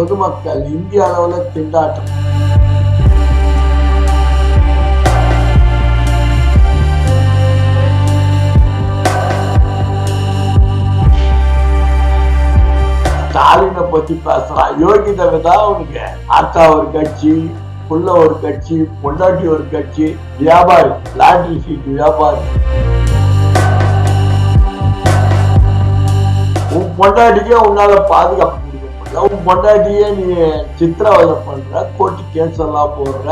பொதுமக்கள் இந்திய அளவில் திண்டாட்டம். ஸ்டாலினை பத்தி பேசுறான். யோகிதை தான் அவனுக்கு. ஆத்தா ஒரு கட்சி, புள்ள ஒரு கட்சி, பொண்டாட்டி ஒரு கட்சி, வியாபாரி, லாட்டரி சீட்டு வியாபாரி. உன் பொண்டாட்டிக்கே உன்னால பாதுகாப்பு கொடுக்க முடியல. உன் பொண்டாட்டியே நீ சித்திரவதை பண்ற, கோர்ட்டு கேஸ் எல்லாம் போடுற.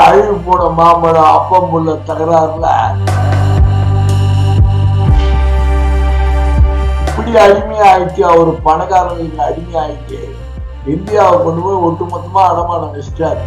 அழிவு போன மாமழம் அப்பம் புள்ள தகராறுல இப்படி அடிமையாயிட்டு, அவரு பணக்காரங்களுக்கு அடிமையாயிட்டு இந்தியாவை கொண்டு போய் ஒட்டுமொத்தமா அடமானம் வச்சிட்டார்.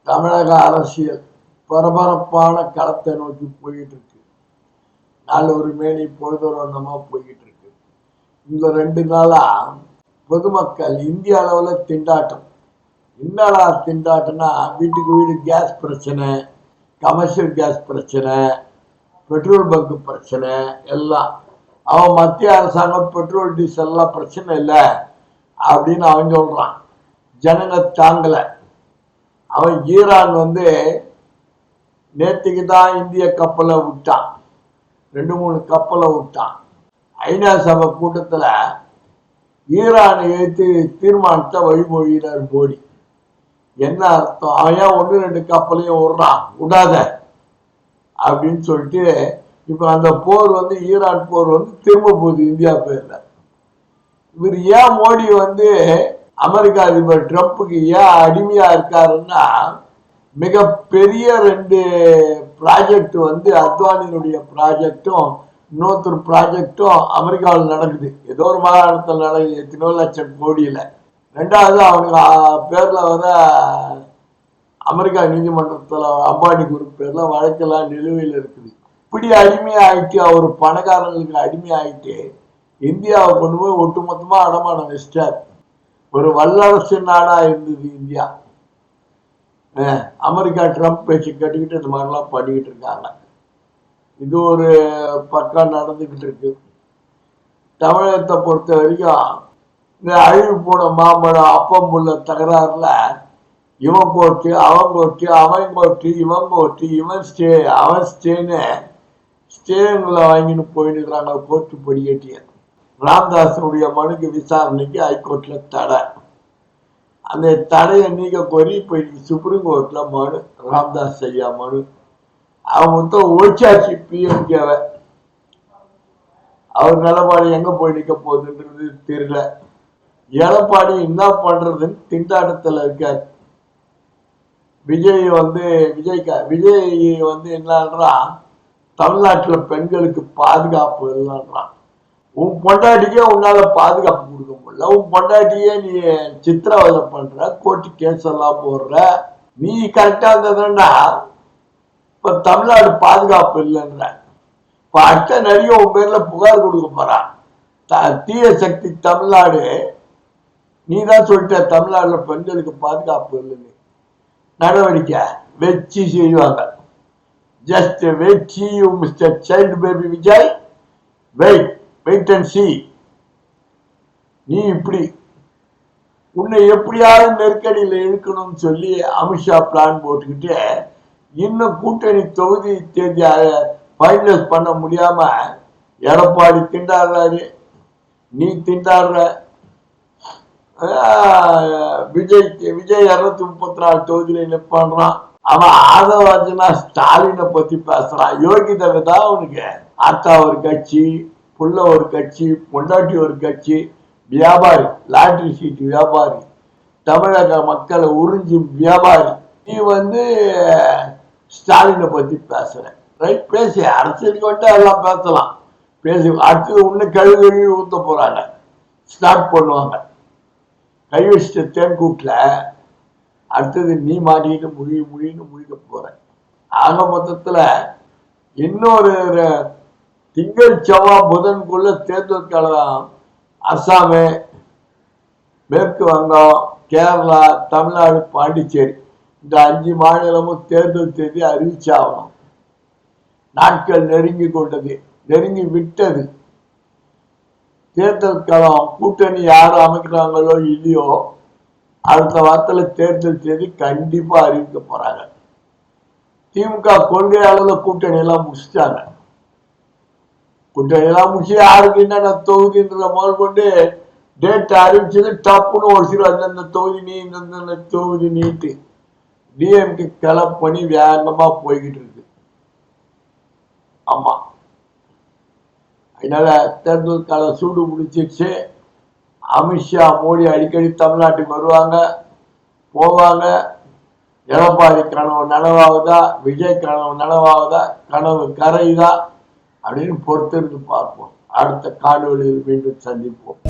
தமிழக அரசியல் பரபரப்பான களத்தை நோக்கி போயிட்டு இருக்கு. நாலு ஒரு மேனி பொழுதுறமா போய்கிட்டு இருக்கு. இந்த 2 நாளா பொதுமக்கள் இந்திய அளவில் திண்டாட்டம். என்னடா திண்டாட்டம்னா, வீட்டுக்கு வீடு கேஸ் பிரச்சனை, கமர்ஷியல் கேஸ் பிரச்சனை, பெட்ரோல் பங்க் பிரச்சனை எல்லாம். அவன் மத்திய அரசாங்கம் பெட்ரோல் டீசல் எல்லாம் பிரச்சனை இல்லை அப்படின்னு அவன் சொல்றான். ஜனங்க தாங்கல. அவன் ஈரான் நேற்றுக்கு தான் இந்திய கப்பலை விட்டான், 2-3 கப்பலை விட்டான். ஐநா சபை கூட்டத்தில் ஈரானை எழுத்து தீர்மானத்தை வழிமொழிகிறார் மோடி. என்ன அர்த்தம்? அவன் ஏன் 1-2 கப்பலையும் விடாத அப்படின்னு சொல்லிட்டு இப்போ அந்த போர் ஈரான் போர் திரும்ப போகுது இந்தியா பேர்ல. இவர் ஏன் மோடி அமெரிக்க அதிபர் ட்ரம்ப்புக்கு ஏன் அடிமையா இருக்காருன்னா, மிகப்பெரிய 2 ப்ராஜெக்ட் அத்வானியினுடைய ப்ராஜெக்டும் இன்னொருத்தர் ப்ராஜெக்டும் அமெரிக்காவில் நடக்குது. ஏதோ ஒரு மாகாணத்தில் நடக்குது, எத்தனையோ லட்சம் கோடியில். 2வது அவனுக்கு பேர்ல அமெரிக்கா நீதிமன்றத்தில் அம்பானி குரூப் பேர்ல வழக்கெல்லாம் நிலுவையில் இருக்குது. இப்படி அடிமையாயிட்டு, அவர் பணக்காரங்களுக்கு அடிமையாயிட்டு இந்தியாவை கொண்டு போய் ஒட்டுமொத்தமா அடமானம் வச்சிட்டார். ஒரு வல்லரசு நாடா இருந்தது இந்தியா. அமெரிக்கா ட்ரம்ப் பேச்சு கேட்டுக்கிட்டு இந்த மாதிரிலாம் பண்ணிக்கிட்டு இருக்காங்க. இது ஒரு பக்கம் நடந்துகிட்டு இருக்கு. தமிழகத்தை பொறுத்த வரைக்கும் இந்த அழிவு போன மாமழம் அப்பம் புள்ள தகராறுல இவன் கோர்ட்டு, அவன் கோர்ட்டு, அவன் கோர்ட்டு, இவன் கோர்ட்டு, இவன் ஸ்டே, அவன் ஸ்டேன்னு ஸ்டேங்களை வாங்கின்னு போயிட்டு இருக்கிறாங்க கோர்ட்டு படிக்கட்டிய. ராம்தாஸனுடைய மனுக்கு விசாரணைக்கு ஹைகோர்ட்ல தடை. அந்த தடையை நீக்க கோரி போயிட்டு சுப்ரீம் கோர்ட்ல மனு, ராம்தாஸ் ஐயா மனு. அவங்க ஒழிச்சாச்சு பிஎம்கேவை. அவர் நிலப்பாடு எங்க போய் நிக்க போகுதுன்றது தெரியல. எடப்பாடி என்ன பண்றதுன்னு திண்டாட்டத்துல இருக்கார். விஜய் என்னன்றான், தமிழ்நாட்டுல பெண்களுக்கு பாதுகாப்பு இல்லைன்றான். உன் பொண்டாட்டிக்கே உன்னால பாதுகாப்பு கொடுக்க முடியல. உன் பொண்டாட்டியே நீ சித்திரவதை பண்ற, கோர்ட்டு கேஸ் எல்லாம் போடுற. நீ கரெக்டா இருந்ததுன்னா இப்ப தமிழ்நாடு பாதுகாப்பு இல்லைன்ற. இப்ப அடுத்த நடிகை உன் பேர்ல புகார் கொடுக்க போறான். தீய சக்தி தமிழ்நாடு, நீ தான் சொல்லிட்ட தமிழ்நாடுல பெண்களுக்கு பாதுகாப்பு இல்லைன்னு. நடவடிக்கை வச்சு செய்வாங்க. Just wait, see you, Mr. Child Baby Vijay. Wait and see. நீ இப்படி உன்னை எப்படியாவது நெருக்கடியில் இழுக்கணும்னு சொல்லி அமித்ஷா பிளான் போட்டுக்கிட்டு இன்னும் கூட்டணி தொகுதி தேதியாக ஃபைனலைஸ் பண்ண முடியாம எடப்பாடி திண்டாடுறாரு, நீ திண்டாடுற. விஜய் 234 தொகுதியில நிற்பான். அவன் ஆதவாஜனா ஸ்டாலினை பத்தி பேசுறான். யோகிதனை தான் அவனுக்கு. ஆத்தா ஒரு கட்சி, புள்ள ஒரு கட்சி, பொண்டாட்டி ஒரு கட்சி, வியாபாரி, லாட்டரி சீட்டு வியாபாரி, தமிழக மக்களை உறிஞ்சும் வியாபாரி. நீ ஸ்டாலினை பத்தி பேசுற. ரைட், பேசி அரசியலுக்கு எல்லாம் பேசலாம். பேசி அடுத்தது ஒண்ணு கழுவி ஊத்த போறாங்க, ஸ்டார்ட் பண்ணுவாங்க. கை வச்சிட்ட தேன்கூட்டில் அடுத்தது நீ மாட்டிட்டு முடிக்க போற. ஆக மொத்தத்துல இன்னொரு திங்கள் செவ்வாய் புதனுக்குள்ள தேர்தல் கழகம் அசாமு, மேற்கு வங்கம், கேரளா, தமிழ்நாடு, பாண்டிச்சேரி இந்த 5 மாநிலமும் தேர்தல் தேதி அறிவிச்சாகணும். நாட்கள் நெருங்கி விட்டது. தேர்தல் களம் கூட்டணி யாரு அமைக்கிறாங்களோ இல்லையோ அடுத்த வாரத்துல தேர்தல் தேதி கண்டிப்பா அறிவிக்க போறாங்க. திமுக கொள்கை அளவுல கூட்டணி எல்லாம் முடிச்சுட்டாங்க. கூட்டணி எல்லாம் முடிச்சு யாருக்கு என்னென்ன தொகுதின்ற முதல் கொண்டு டேட் அறிவிச்சது டப்புன்னு ஒரு சில அந்தந்த தொகுதி நீ இந்த தொகுதி நீட்டு டிஎம்கே கலெக்ட் பண்ணி வேகமா போய்கிட்டு இருக்கு. ஆமா, அதனால தேர்தல் கால சூடு பிடிச்சிருச்சு. அமித்ஷா, மோடி அடிக்கடி தமிழ்நாட்டுக்கு வருவாங்க போவாங்க. எடப்பாடி கனவு நனவாகுதா, விஜய் கனவு நனவாகுதா, கனவு கரையுதா அப்படின்னு பொறுத்திருந்து பார்ப்போம். அடுத்த காணொலியில் மீண்டும் சந்திப்போம்.